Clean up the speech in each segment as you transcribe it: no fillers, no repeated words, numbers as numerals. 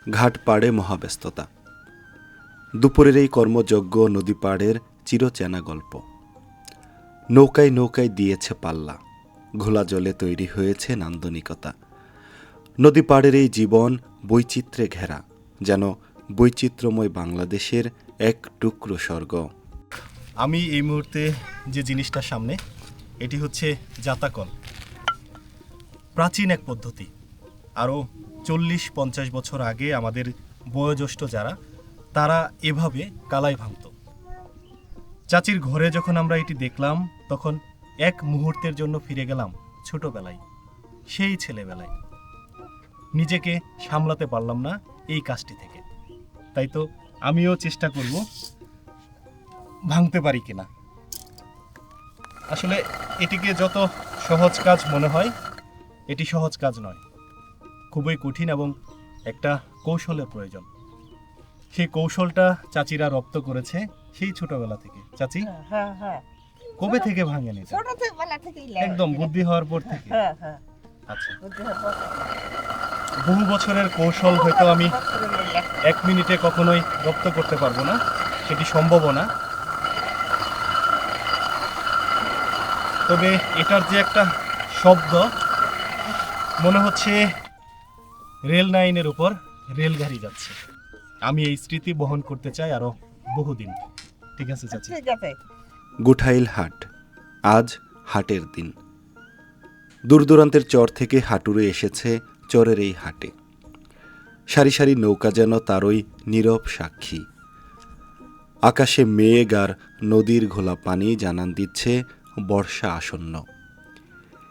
ঘাট পাড়ে মহাব্যস্ততা। দুপুরের এই কর্মযজ্ঞ নদী পাড়ের চিরচেনা গল্প। নৌকায় নৌকায় দিয়েছে পাল্লা, ঘোলা জলে তৈরি হয়েছে নান্দনিকতা। নদী পাড়ের এই জীবন বৈচিত্র্যে ঘেরা, যেন বৈচিত্র্যময় বাংলাদেশের এক টুকরো স্বর্গ। আমি এই মুহূর্তে যে জিনিসটা সামনে, এটি হচ্ছে জাতাকল। প্রাচীন এক পদ্ধতি। আরও 40-50 বছর আগে আমাদের বয়োজ্যেষ্ঠ যারা, তারা এভাবে কালাই ভাঙত। চাচির ঘরে যখন আমরা এটি দেখলাম, তখন এক মুহূর্তের জন্য ফিরে গেলাম ছোটবেলায়, সেই ছেলেবেলায়। নিজেকে সামলাতে পারলাম না এই কাজটি থেকে। তাই তো আমিও চেষ্টা করব ভাঙতে পারি কিনা। আসলে এটিকে যত সহজ কাজ মনে হয়, এটি সহজ কাজ নয়, খুবই কঠিন এবং একটা কৌশলের প্রয়োজন। সেই কৌশলটা চাচিরা রপ্ত করেছে সেই ছোটবেলা থেকে। চাচি, কবে থেকে ভাঙেন এটা? একদম বুদ্ধি হওয়ার পর থেকে? আচ্ছা, বহু বছরের কৌশল হয়তো আমি 1 মিনিটে কখনোই রপ্ত করতে পারবো না, সেটি সম্ভব না। তবে এটার যে একটা শব্দ, মনে হচ্ছে রেল লাইনের উপর রেলগাড়ি যাচ্ছে। আমি এই স্মৃতি বহন করতে চাই আরো বহুদিন। ঠিক আছে চাচি? গুঠাইল হাট, আজ হাটের দিন। দূর দূরান্তের চর থেকে হাটুরে এসেছে চরের এই হাটে। সারি সারি নৌকা যেন তারই নীরব সাক্ষী। আকাশে মেঘ আর নদীর ঘোলা পানি জানান দিচ্ছে বর্ষা আসন্ন।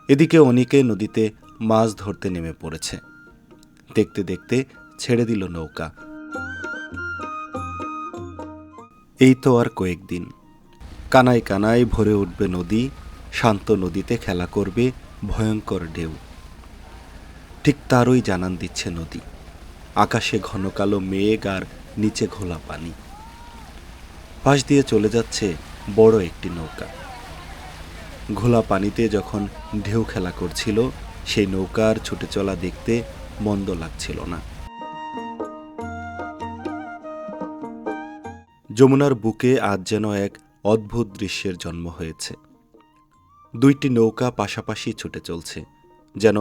এদিকে অনেকে নদীতে মাছ ধরতে নেমে পড়েছে। দেখতে দেখতে ছেড়ে দিল নৌকা। এই তো আর কয়েকদিন, কানায় কানায় ভরে উঠবে নদী, শান্ত নদীতে খেলা করবে ভয়ঙ্কর ঢেউ। ঠিক তারই জানান দিচ্ছে নদী। আকাশে ঘন কালো মেঘ আর নিচে ঘোলা পানি। পাশ দিয়ে চলে যাচ্ছে বড় একটি নৌকা। ঘোলা পানিতে যখন ঢেউ খেলা করছিল, সেই নৌকার ছুটে চলা দেখতে মন্দ লাগছিল না। যমুনার বুকে আজ যেন এক অদ্ভুত দৃশ্যের জন্ম হয়েছে। 2টি নৌকা পাশাপাশি ছুটে চলছে, যেন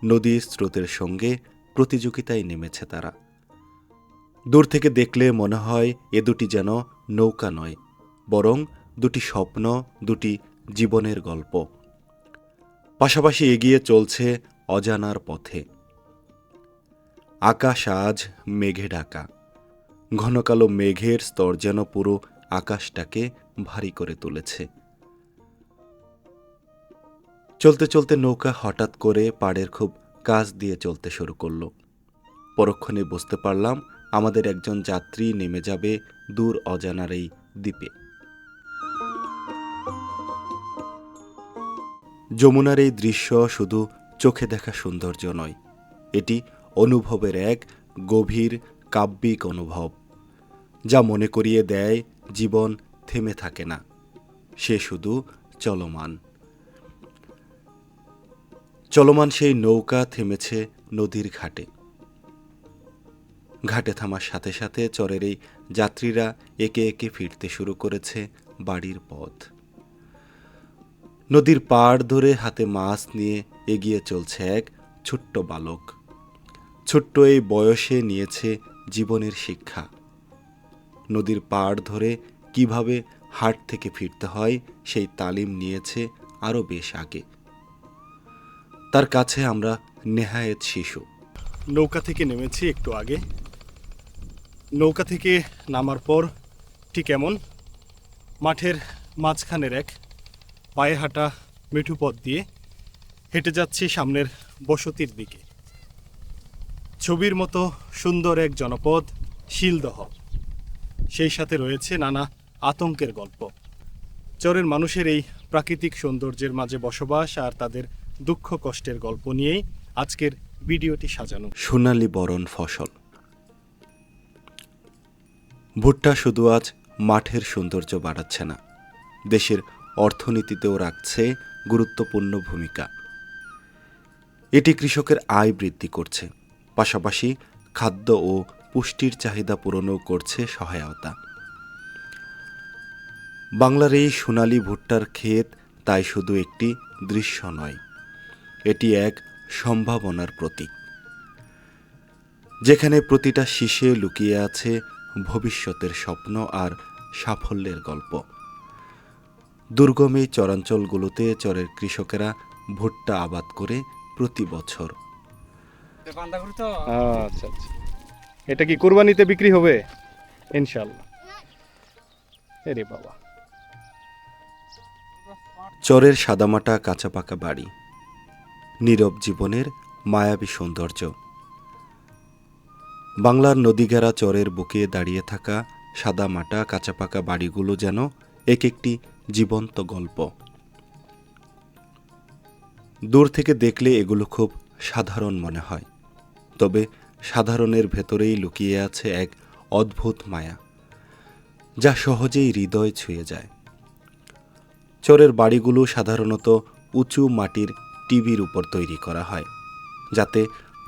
নদীর স্রোতের সঙ্গে প্রতিযোগিতায় নেমেছে তারা। দূর থেকে দেখলে মনে হয় এ দুটি যেন নৌকা নয়, বরং 2টি স্বপ্ন, 2টি জীবনের গল্প। পাশাপাশি এগিয়ে চলছে অজানার পথে। আকাশ আজ মেঘে ঢাকা। ঘন কালো মেঘের স্তর যেন পুরো আকাশটাকে ভারী করে তুলেছে। চলতে চলতে নৌকা হঠাৎ করে পাড়ের খুব কাছ দিয়ে চলতে শুরু করল। পরক্ষণে বুঝতে পারলাম আমাদের একজন যাত্রী নেমে যাবে দূর অজানার এই দ্বীপে। যমুনার এই দৃশ্য শুধু চোখে দেখা সৌন্দর্য নয়, এটি অনুভবের এক গভীর কাব্যিক অনুভব, যা মনে করিয়ে দেয় জীবন থেমে থাকে না, সে শুধু চলমান। চলমান সেই নৌকা থেমেছে নদীর ঘাটে। ঘাটে থামার সাথে সাথে চরের এই যাত্রীরা একে একে ফিরতে শুরু করেছে বাড়ির পথ। নদীর পাড় ধরে হাতে মাছ নিয়ে এগিয়ে চলছে এক ছোট্ট বালক। ছোট্ট এই বয়সে নিয়েছে জীবনের শিক্ষা। নদীর পাড় ধরে কিভাবে হাট থেকে ফিরতে হয় সেই তালিম নিয়েছে আরও বেশ আগে। তার কাছে আমরা নেহায়েত শিশু। নৌকা থেকে নেমেছি একটু আগে। নৌকা থেকে নামার পর ঠিক এমন মাঠের মাঝখানের এক পায়ে হাঁটা মেঠু পথ দিয়ে হেঁটে যাচ্ছি সামনের বসতির দিকে। ছবির মতো সুন্দর এক জনপদ শিলদহ, সেই সাথে রয়েছে নানা আতঙ্কের গল্প। চরের মানুষের এই প্রাকৃতিক সৌন্দর্যের মাঝে বসবাস আর তাদের দুঃখ কষ্টের গল্প নিয়েই আজকের ভিডিওটি সাজানো। সোনালি বরণ ফসল। ভুট্টা শুধু আজ মাঠের সৌন্দর্য বাড়াচ্ছে না, দেশের অর্থনীতিতেও রাখছে গুরুত্বপূর্ণ ভূমিকা। এটি কৃষকের আয় বৃদ্ধি করছে, পাশাপাশি খাদ্য ও পুষ্টির চাহিদা পূরণও করছে সহায়তা। বাংলার এই সোনালী ভুট্টার ক্ষেত তাই শুধু একটি দৃশ্য নয়, এটি এক সম্ভাবনার প্রতীক, যেখানে প্রতিটা শীষে লুকিয়ে আছে ভবিষ্যতের স্বপ্ন আর সাফল্যের গল্প। দুর্গম এই চরাঞ্চলগুলোতে চরের কৃষকেরা ভুট্টা আবাদ করে প্রতি বছর। আচ্ছা আচ্ছা, এটা কি কুরবানিতে বিক্রি হবে? ইনশাল্লাহ। এরে বাবা, চরের সাদামাটা কাঁচা পাকা বাড়ি, নীরব জীবনের মায়াবী সৌন্দর্য। বাংলার নদীঘেরা চরের বুকে দাঁড়িয়ে থাকা সাদামাটা কাঁচা পাকা বাড়িগুলো যেন এক একটি জীবন্ত গল্প। দূর থেকে দেখলে এগুলো খুব সাধারণ মনে হয়, তবে সাধারণের ভেতরেই লুকিয়ে আছে এক অদ্ভুত মায়া, যা সহজেই হৃদয় ছুঁয়ে যায়। চরের বাড়িগুলো সাধারণত উঁচু মাটির টিবির উপর তৈরি করা হয়, যাতে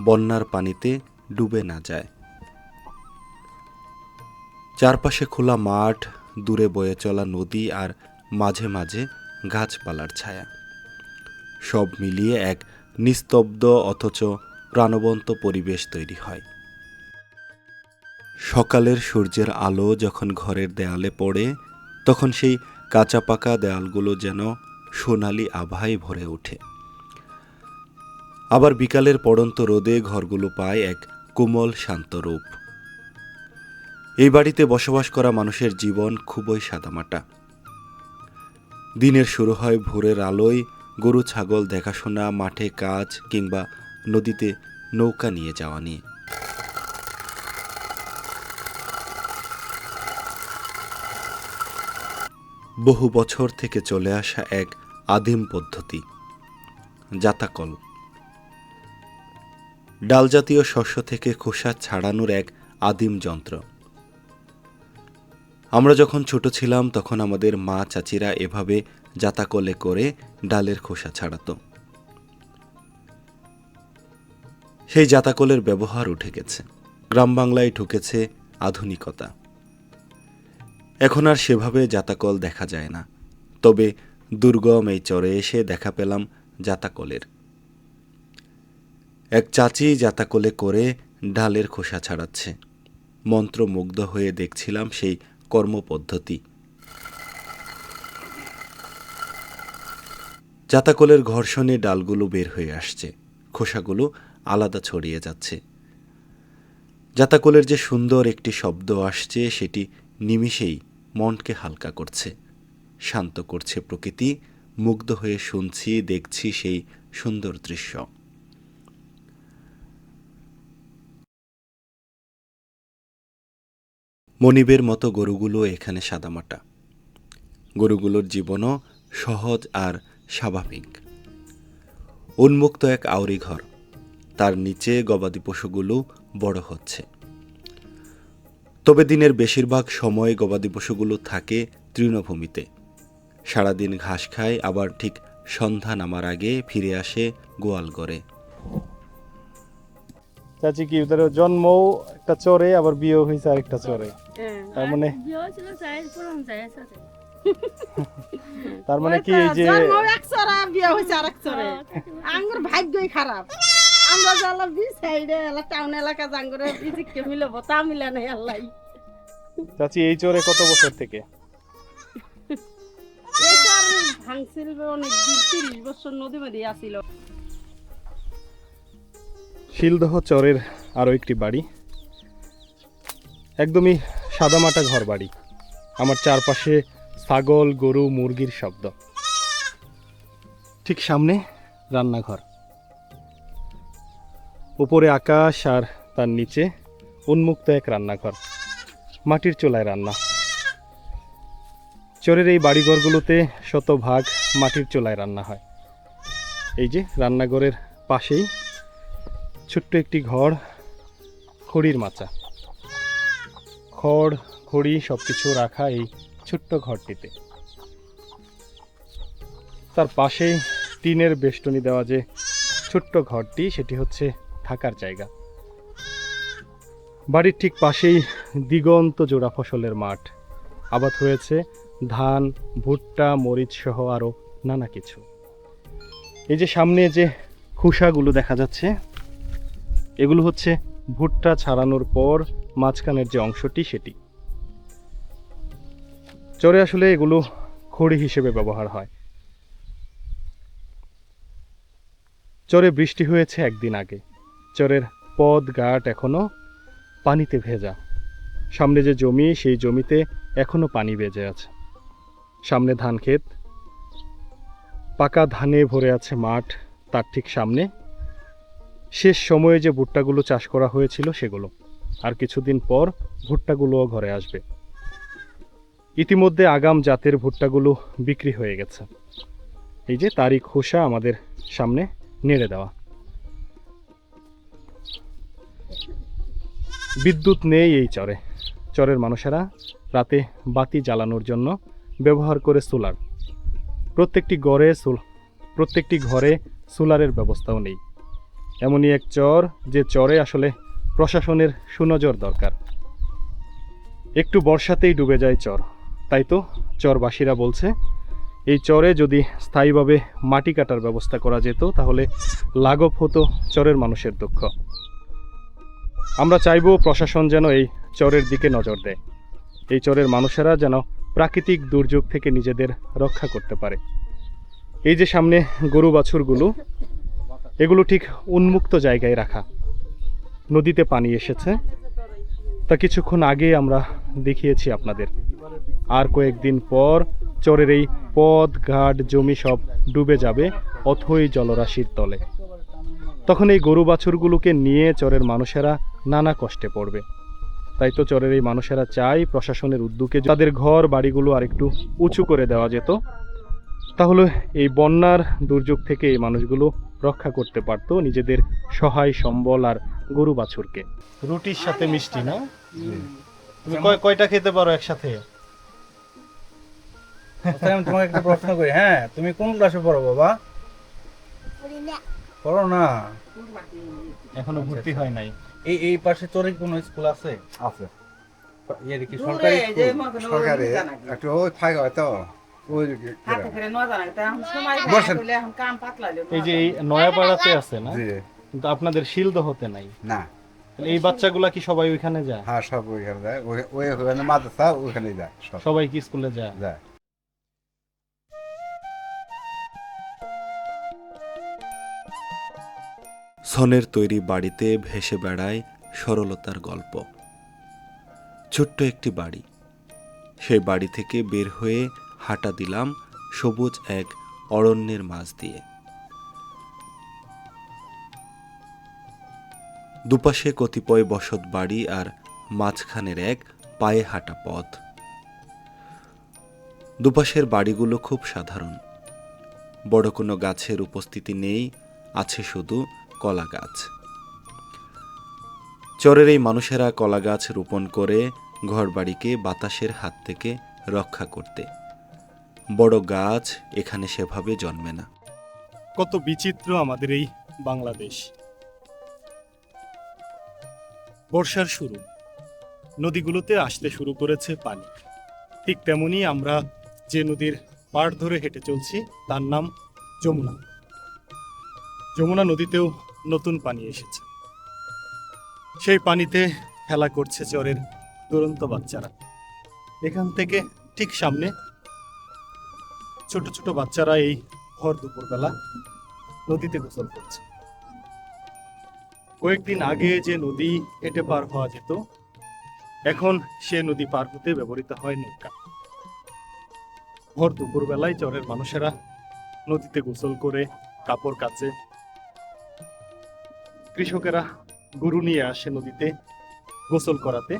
বন্যার পানিতে ডুবে না যায়। চারপাশে খোলা মাঠ, দূরে বয়ে চলা নদী আর মাঝে মাঝে গাছপালার ছায়া, সব মিলিয়ে এক নিস্তব্ধ অথচ প্রাণবন্ত পরিবেশ তৈরি হয়। সকালের সূর্যের আলো যখন ঘরের দেয়ালে পড়ে, তখন সেই কাঁচা পাকা দেয়ালগুলো যেন সোনালি আভায় ভরে ওঠে। আবার বিকালের পড়ন্ত রোদে ঘরগুলো পায় এক কোমল শান্ত রূপ। এই বাড়িতে বসবাস করা মানুষের জীবন খুবই সাদামাটা। দিনের শুরু হয় ভোরের আলোয়, গরু ছাগল দেখাশোনা, মাঠে কাজ কিংবা নদীতে নৌকা নিয়ে যাওয়া নিয়ে। বহু বছর থেকে চলে আসা এক আদিম পদ্ধতি, জাতাকল। ডালজাতীয় শস্য থেকে খোসা ছাড়ানোর এক আদিম যন্ত্র। আমরা যখন ছোট ছিলাম তখন আমাদের মা চাচিরা এভাবে জাতাকলে করে ডালের খোসা ছাড়াতো। সেই জাতাকলের ব্যবহার উঠে গেছে, গ্রাম বাংলায় ঢুকেছে আধুনিকতা। এখন আর সেভাবে জাতাকল দেখা যায় না, তবে দুর্গম এই চরে এসে দেখা পেলাম জাতাকলের। এক চাচি জাতাকলে করে ডালের খোসা ছাড়াচ্ছে। মন্ত্রমুগ্ধ হয়ে দেখছিলাম সেই কর্মপদ্ধতি। জাতাকলের ঘর্ষণে ডালগুলো বের হয়ে আসছে, খোসাগুলো আলাদা ছড়িয়ে যাচ্ছে। জাতাকলের যে সুন্দর একটি শব্দ আসছে, সেটি নিমিষেই মনকে হালকা করছে, শান্ত করছে প্রকৃতি। মুগ্ধ হয়ে শুনছি, দেখছি সেই সুন্দর দৃশ্য। মনিবের মতো গরুগুলো এখানে সাদামাটা। গরুগুলোর জীবনও সহজ আর স্বাভাবিক। উন্মুক্ত এক আউরি ঘর, তার নিচে গবাদি পশুগুলো বড় হচ্ছে। তবে দিনের বেশিরভাগ সময় গবাদি পশুগুলো থাকে তৃণভূমিতে, সারাদিন ঘাস খায়, আবার ঠিক সন্ধ্যা নামার আগে ফিরে আসে গোয়াল ঘরে। চাচি কি ওদের জন্ম একটা চরে, আবার বিয়ে হয়েছে আরেকটা চরে, তার মানে তার মানে কি এই যে এক চরা বিয়ে হয়েছে আরেক চরে, আঙ্গুর ভাগ্যই খারাপ। আমরা যারা বি সাইডে টাউন এলাকা জাঙ্গুরে বিজিকে মিলবো, তা মিলে নাই আল্লাহ। চাচি এই চরে কত বছর থেকে? এই চর ভাঙছিল অনেক দিন, 30 বছর নদী মধ্যে আসিল। শিলদহ চরের আরো একটি বাড়ি, একদমই সাদামাটা ঘর বাড়ি। আমার চারপাশে ছাগল, গরু, মুরগির শব্দ। ঠিক সামনে রান্নাঘর, উপরে আকাশ আর তার নিচে উন্মুক্ত এক রান্নাঘর, মাটির চুলায় রান্না। চরের এই বাড়িঘরগুলোতে শতভাগ মাটির চুলায় রান্না হয়। এই যে রান্নাঘরের পাশেই ছোট্ট একটি ঘর, খড়ির মাচা, খড় খড়ি সবকিছু রাখা এই ছোট্ট ঘরটিতে। তার পাশেই টিনের বেষ্টনী দেওয়া যে ছোট্ট ঘরটি, সেটি হচ্ছে থাকার জায়গা। বাড়ির ঠিক পাশেই দিগন্ত জোড়া ফসলের মাঠ। আবাদ হয়েছে ধান, ভুট্টা, মরিচ সহ আরও নানা কিছু। এই যে সামনে যে খোসাগুলো দেখা যাচ্ছে, এগুলো হচ্ছে ভুট্টা ছাড়ানোর পর মাঝখানের যে অংশটি সেটি। চরে আসলে এগুলো খড়ি হিসেবে ব্যবহার হয়। চরে বৃষ্টি হয়েছে একদিন আগে। চরের পথ ঘাট এখনো পানিতে ভেজা। সামনে যে জমি, সেই জমিতে এখনো পানি বেজে আছে। সামনে ধান ক্ষেত, পাকা ধানে ভরে আছে মাঠ। তার ঠিক সামনে শেষ সময়ে যে ভুট্টাগুলো চাষ করা হয়েছিল সেগুলো। আর কিছুদিন পর ভুট্টাগুলোও ঘরে আসবে। ইতিমধ্যে আগাম জাতের ভুট্টাগুলো বিক্রি হয়ে গেছে। এই যে তারই খোসা আমাদের সামনে নেড়ে দেওয়া। বিদ্যুৎ নেই এই চরে। চরের মানুষেরা রাতে বাতি জ্বালানোর জন্য ব্যবহার করে সোলার। প্রত্যেকটি ঘরে সোলারের ব্যবস্থাও নেই। এমনই এক চর, যে চরে আসলে প্রশাসনের সুনজর দরকার। একটু বর্ষাতেই ডুবে যায় চর। তাই তো চরবাসীরা বলছে, এই চরে যদি স্থায়ীভাবে মাটি কাটার ব্যবস্থা করা যেত তাহলে লাঘব হতো চরের মানুষের দুঃখ। আমরা চাইব প্রশাসন যেন এই চরের দিকে নজর দেয়। এই চরের মানুষেরা যেন প্রাকৃতিক দুর্যোগ থেকে নিজেদের রক্ষা করতে পারে। এই যে সামনে গরু বাছুরগুলো, এগুলো ঠিক উন্মুক্ত জায়গায় রাখা। নদীতে পানি এসেছে, তা কিছুক্ষণ আগে আমরা দেখিয়েছি আপনাদের। আর কয়েকদিন পর চরের এই পথ ঘাট জমি সব ডুবে যাবে অথই জলরাশির তলে। তখন এই গরু বাছুরগুলোকে নিয়ে চরের মানুষেরা নানা কষ্টে পড়বে। তাই তো চরের এই মানুষেরা চাই প্রশাসনের উদ্যোগে তাদের ঘর বাড়িগুলো আরেকটু উঁচু করে দেওয়া যেত। তাহলে এই বন্যার দুর্যোগ থেকে এই মানুষগুলো রক্ষা করতে পারত নিজেদের সহায় সম্বল আর গরু বাছুরকে। রুটির সাথে মিষ্টি না? তুমি কয়টা খেতে পারো একসাথে? আমি তোমাকে একটা প্রশ্ন করি, হ্যাঁ, তুমি কোন ক্লাসে পড়ো বাবা? পড়ো না? এখনো ভর্তি হয় নাই। এই পাশে চরে কোনো স্কুল আছে? আছে ইয়ে কি সরকারি স্কুল? সরকারি একটু ওই ফাঁকা হয় তো ওই এই যে এই নয়াপাড়াতে আছে না, জি কিন্তু আপনাদের শিলদহতে নাই। না তাহলে এই বাচ্চাগুলা কি সবাই ওইখানে যায়? হ্যাঁ সব ওইখানে যায়, ওই ওখানে মাদ্রাসা ওইখানেই যায়, সব সবাই কি স্কুলে যায়? যায়। ছনের তৈরি বাড়িতে ভেসে বেড়ায় সরলতার গল্প। ছোট্ট একটি বাড়ি। সেই বাড়ি থেকে বের হয়ে হাঁটা দিলাম সবুজ এক অরণ্যের মাঝ দিয়ে। দুপাশে কতিপয় বসত বাড়ি আর মাঝখানের এক পায়ে হাঁটা পথ। দুপাশের বাড়িগুলো খুব সাধারণ। বড় কোনো গাছের উপস্থিতি নেই, আছে শুধু কলা গাছ। চরের এই মানুষেরা কলা গাছ রোপণ করে ঘরবাড়িকে বাতাসের হাত থেকে রক্ষা করতে। বড় গাছ এখানে সেভাবে জন্মে না। কত বিচিত্র আমাদের এই বাংলাদেশ। বর্ষার শুরু, নদীগুলোতে আসতে শুরু করেছে পানি। ঠিক তেমনি আমরা যে নদীর পাড় ধরে হেঁটে চলছি তার নাম যমুনা। যমুনা নদীতেও নতুন পানি এসেছে। সেই পানিতে খেলা করছে চরের দুরন্ত বাচ্চারা। এখান থেকে ঠিক সামনে ছোট ছোট বাচ্চারা এই ভর দুপুরবেলা নদীতে গোসল করছে। কয়েকদিন আগে যে নদী হেঁটে পার হওয়া যেত, এখন সে নদী পার হতে ব্যবহৃত হয় নৌকা। ভর দুপুরবেলায় চরের মানুষেরা নদীতে গোসল করে কাপড় কাচে। কৃষকেরা গরু নিয়ে আসে নদীতে গোসল করাতে।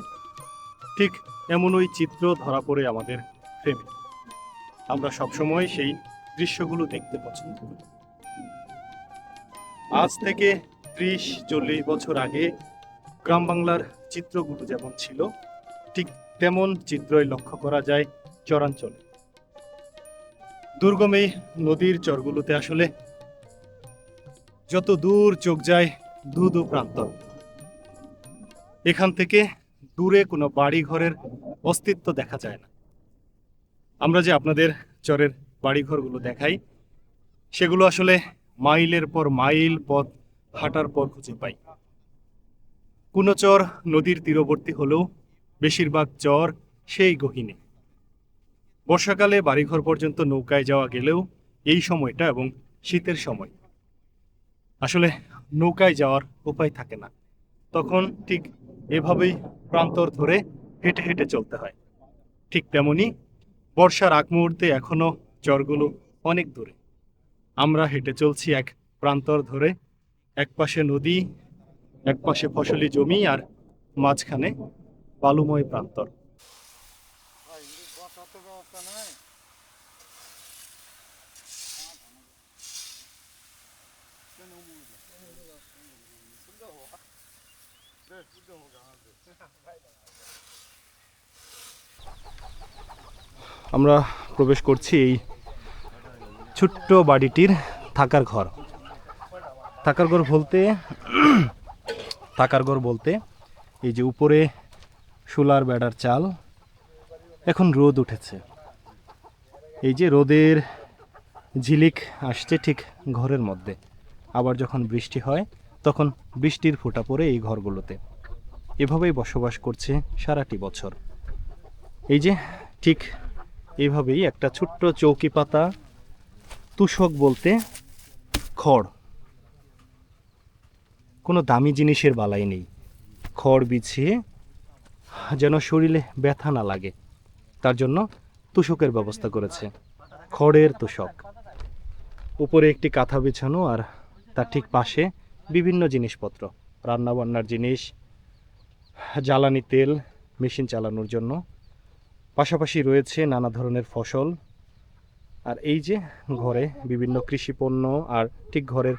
ঠিক এমনই চিত্র ধরা পড়ে আমাদের ফ্রেমে। আমরা সবসময় সেই দৃশ্যগুলো দেখতে পছন্দ করি। আজ থেকে 30-40 বছর আগে গ্রাম বাংলার চিত্রগুলো যেমন ছিল, ঠিক তেমন চিত্রই লক্ষ্য করা যায় চরাঞ্চলে। দুর্গম এই নদীর চরগুলোতে আসলে যত দূর চোখ যায় দু প্রান্তর। এখান থেকে দূরে কোনো বাড়ি ঘরের অস্তিত্ব দেখা যায় না। আমরা যে আপনাদের চরের বাড়িঘরগুলো দেখাই, সেগুলো আসলে মাইলের পর মাইল পথ হাঁটার পর খুঁজে পাই। কোনো চর নদীর তীরবর্তী হলেও বেশিরভাগ চর সেই গহীনে। বর্ষাকালে বাড়িঘর পর্যন্ত নৌকায় যাওয়া গেলেও এই সময়টা এবং শীতের সময় আসলে নৌকায় যাওয়ার উপায় থাকে না। তখন ঠিক এভাবেই প্রান্তর ধরে হেঁটে হেঁটে চলতে হয়। ঠিক তেমনি বর্ষার আগ মুহূর্তে এখনো চরগুলো অনেক দূরে। আমরা হেঁটে চলছি এক প্রান্তর ধরে, একপাশে নদী, একপাশে ফসলি জমি, আর মাঝখানে বালুময় প্রান্তর। আমরা প্রবেশ করছি এই ছোট্ট বাড়িটির থাকার ঘর। থাকার ঘর বলতে এই যে উপরে শোলার বেড়ার চাল, এখন রোদ উঠেছে, এই যে রোদের ঝিলিক আসছে ঠিক ঘরের মধ্যে। আবার যখন বৃষ্টি হয় তখন বৃষ্টির ফোঁটা পড়ে এই ঘরগুলোতে। এভাবেই বসবাস করছে সারাটি বছর। এই যে ঠিক এইভাবেই একটা ছোট্ট চৌকি পাতা, তুষক বলতে খড়, কোনো দামি জিনিসের বালাই নেই, খড় বিছিয়ে যেন শরীরে ব্যথা না লাগে তার জন্য তুষকের ব্যবস্থা করেছে, খড়ের তুষক। উপরে একটি কাঁথা বিছানো, আর তার ঠিক পাশে বিভিন্ন জিনিসপত্র, রান্নাবান্নার জিনিস, জ্বালানি তেল, মেশিন চালানোর জন্য। পাশাপাশি রয়েছে নানা ধরনের ফসল। আর এই যে ঘরে বিভিন্ন কৃষিপণ্য, আর ঠিক ঘরের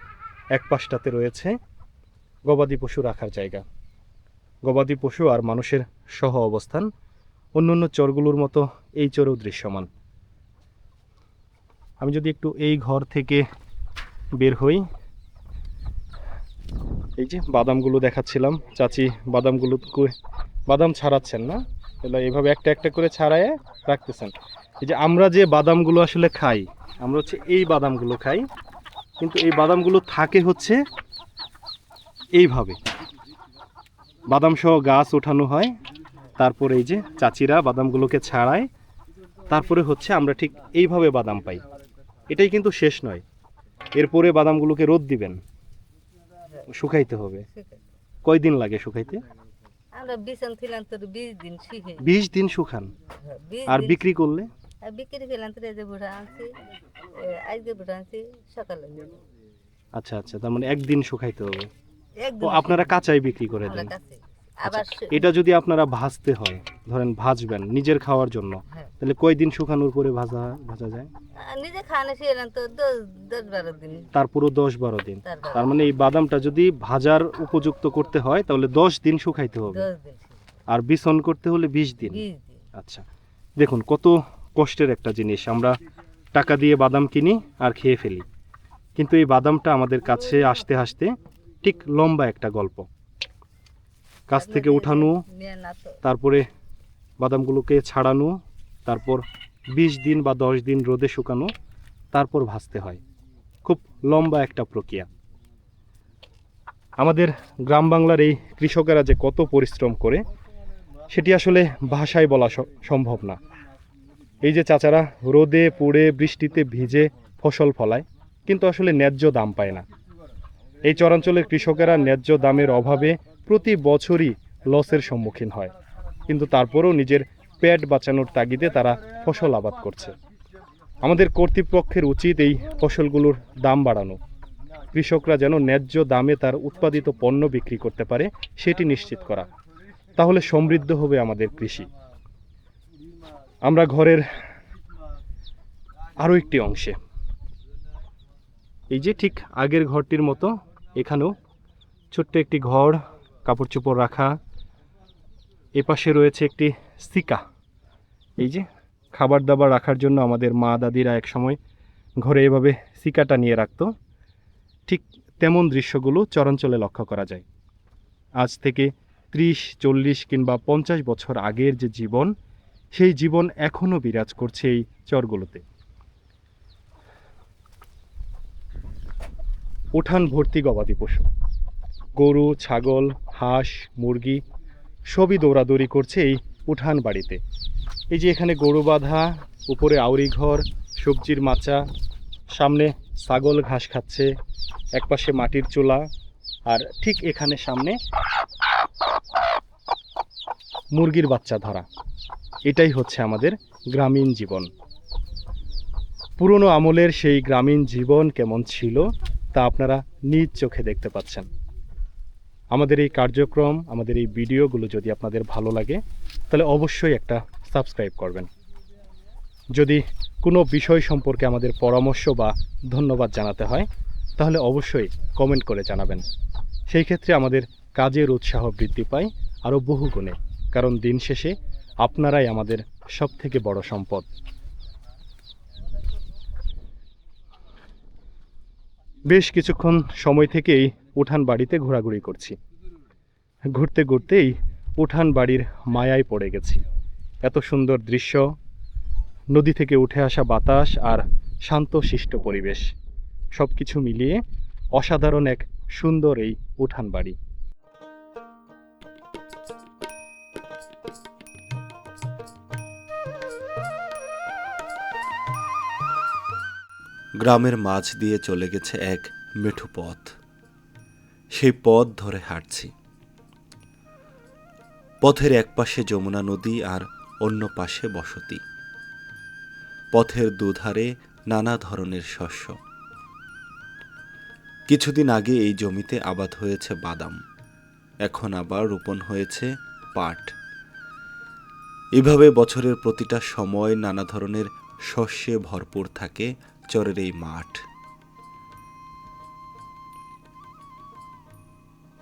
এক পাশটাতে রয়েছে গবাদি পশু রাখার জায়গা। গবাদি পশু আর মানুষের সহ অবস্থান অন্যান্য চরগুলোর মতো এই চরেও দৃশ্যমান। আমি যদি একটু এই ঘর থেকে বের হই, এই যে বাদামগুলো দেখাচ্ছিলাম, চাচি বাদাম ছাড়াচ্ছেন না, এগুলো এভাবে একটা একটা করে ছাড়ায় রাখতেছেন। এই যে আমরা যে বাদামগুলো আসলে খাই, আমরা হচ্ছে এই বাদামগুলো খাই, কিন্তু এই বাদামগুলো থাকে হচ্ছে এইভাবে, বাদাম সহ গাছ ওঠানো হয়, তারপরে এই যে চাচিরা বাদামগুলোকে ছাড়ায়, তারপরে হচ্ছে আমরা ঠিক এইভাবে বাদাম পাই। এটাই কিন্তু শেষ নয়, এরপরে বাদামগুলোকে রোদ দিবেন, শুকাইতে হবে। কয়দিন লাগে শুকাইতে? আমরা বিছান ছিলাম তোর 20 দিন শিখে 20 দিন শুকান। 20 আর দিন বিক্রি করলে? বিক্রি করলাম তোর এই যে বুড়া আনছি, আজকে বুড়া আনছি সকালে। আচ্ছা আচ্ছা, তার মানে একদিন শুকাইতে হবে। ও একদিন আপনারা কাঁচাই বিক্রি করে আমরা দেন? কাছে আবার এটা যদি আপনারা ভাজতে হয়, ধরেন ভাজবেন নিজের খাওয়ার জন্য, হ্যাঁ। তাহলে কয়দিন শুকানোর পরে ভাজা যায়? নিজে খাওয়ানো ছিলাম তো 10-12 দিন। তারপরও 10-12 দিন। তারপর তার মানে এই বাদামটা যদি ভাজার উপযুক্ত করতে হয় তাহলে 10 দিন শুকাইতে হবে, 10 দিন আর বিছন করতে হলে 20 দিন। 20 দিন। আচ্ছা, দেখুন কত কষ্টের একটা জিনিস। আমরা টাকা দিয়ে বাদাম কিনি আর খেয়ে ফেলি, কিন্তু এই বাদামটা আমাদের কাছে আসতে আসতে ঠিক লম্বা একটা গল্প। গাছ থেকে উঠানো, নিয়ে না তো তারপরে বাদামগুলোকে ছাড়ানো, তারপর 20 দিন বা 10 দিন রোদে শুকানো, তারপর ভাজতে হয়। খুব লম্বা একটা প্রক্রিয়া। আমাদের গ্রাম বাংলার এই কৃষকেরা যে কত পরিশ্রম করে সেটি আসলে ভাষায় বলা সম্ভব না। এই যে চাচারা রোদে পুড়ে বৃষ্টিতে ভিজে ফসল ফলায়, কিন্তু আসলে ন্যায্য দাম পায় না। এই চরাঞ্চলের কৃষকেরা ন্যায্য দামের অভাবে প্রতি বছরই লসের সম্মুখীন হয়, কিন্তু তারপরেও নিজের পেট বাঁচানোর তাগিদে তারা ফসল আবাদ করছে। আমাদের কর্তৃপক্ষের উচিত এই ফসলগুলোর দাম বাড়ানো, কৃষকরা যেন ন্যায্য দামে তার উৎপাদিত পণ্য বিক্রি করতে পারে সেটি নিশ্চিত করা। তাহলে সমৃদ্ধ হবে আমাদের কৃষি। আমরা ঘরের আরও একটি অংশে, এই যে ঠিক আগের ঘরটির মতো এখানেও ছোট্ট একটি ঘর, কাপড় চোপড় রাখা। এপাশে রয়েছে একটি সিকা, এই যে খাবার দাবার রাখার জন্য আমাদের মা দাদিরা একসময় ঘরে এভাবে সিকাটা নিয়ে রাখতো। ঠিক তেমন দৃশ্যগুলো চরাঞ্চলে লক্ষ্য করা যায়। আজ থেকে 30, 40 কিংবা 50 বছর আগের যে জীবন, সেই জীবন এখনও বিরাজ করছে এই চরগুলোতে। উঠান ভর্তি গবাদি পশু, গরু, ছাগল, হাঁস, মুরগি সবই দৌড়াদৌড়ি করছে এই উঠান বাড়িতে। এই যে এখানে গরু বাঁধা, উপরে আউরি ঘর, সবজির মাচা, সামনে ছাগল ঘাস খাচ্ছে, একপাশে মাটির চুলা, আর ঠিক এখানে সামনে মুরগির বাচ্চা ধরা। এটাই হচ্ছে আমাদের গ্রামীণ জীবন। পুরনো আমলের সেই গ্রামীণ জীবন কেমন ছিল তা আপনারা নিজ চোখে দেখতে পাচ্ছেন। আমাদের এই কার্যক্রম, আমাদের এই ভিডিওগুলো যদি আপনাদের ভালো লাগে তাহলে অবশ্যই একটা সাবস্ক্রাইব করবেন। যদি কোনো বিষয় সম্পর্কে আমাদের পরামর্শ বা ধন্যবাদ জানাতে হয় তাহলে অবশ্যই কমেন্ট করে জানাবেন। সেই ক্ষেত্রে আমাদের কাজের উৎসাহ বৃদ্ধি পায় আরও বহুগুণে, কারণ দিন শেষে আপনারাই আমাদের সবথেকে বড় সম্পদ। বেশ কিছুক্ষণ সময় থেকেই উঠান বাড়িতে ঘোরাঘুরি করছি। ঘুরতে ঘুরতেই উঠান বাড়ির মায়ায় পড়ে গেছি। এত সুন্দর দৃশ্য, নদী থেকে উঠে আসা বাতাস আর শান্তশিষ্ট পরিবেশ, সব কিছু মিলিয়ে অসাধারণ এক সুন্দর এই উঠান বাড়ি। গ্রামের মাঝ দিয়ে চলে গেছে এক মেঠো পথ। সেই পথ ধরে হাঁটছি। পথের এক পাশে যমুনা নদী আর অন্য পাশে বসতি। পথের দুধারে নানা ধরনের শস্য। কিছুদিন আগে এই জমিতে আবাদ হয়েছে বাদাম, এখন আবার রোপণ হয়েছে পাট। এভাবে বছরের প্রতিটা সময় নানা ধরনের শস্যে ভরপুর থাকে চরের এই মাঠ।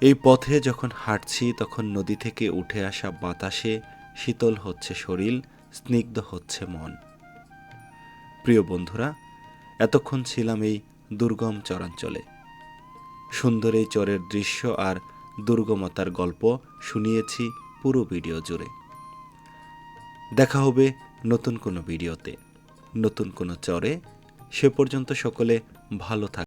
এই পথে যখন হাঁটছি তখন নদী থেকে উঠে আসা বাতাসে শীতল হচ্ছে শরীর, স্নিগ্ধ হচ্ছে মন। প্রিয় বন্ধুরা, এতক্ষণ ছিলাম এই দুর্গম চরাঞ্চলে। সুন্দর এই চরের দৃশ্য আর দুর্গমতার গল্প শুনিয়েছি পুরো ভিডিও জুড়ে। দেখা হবে নতুন কোনো ভিডিওতে, নতুন কোনো চরে। সে পর্যন্ত সকলে ভালো থাকুন।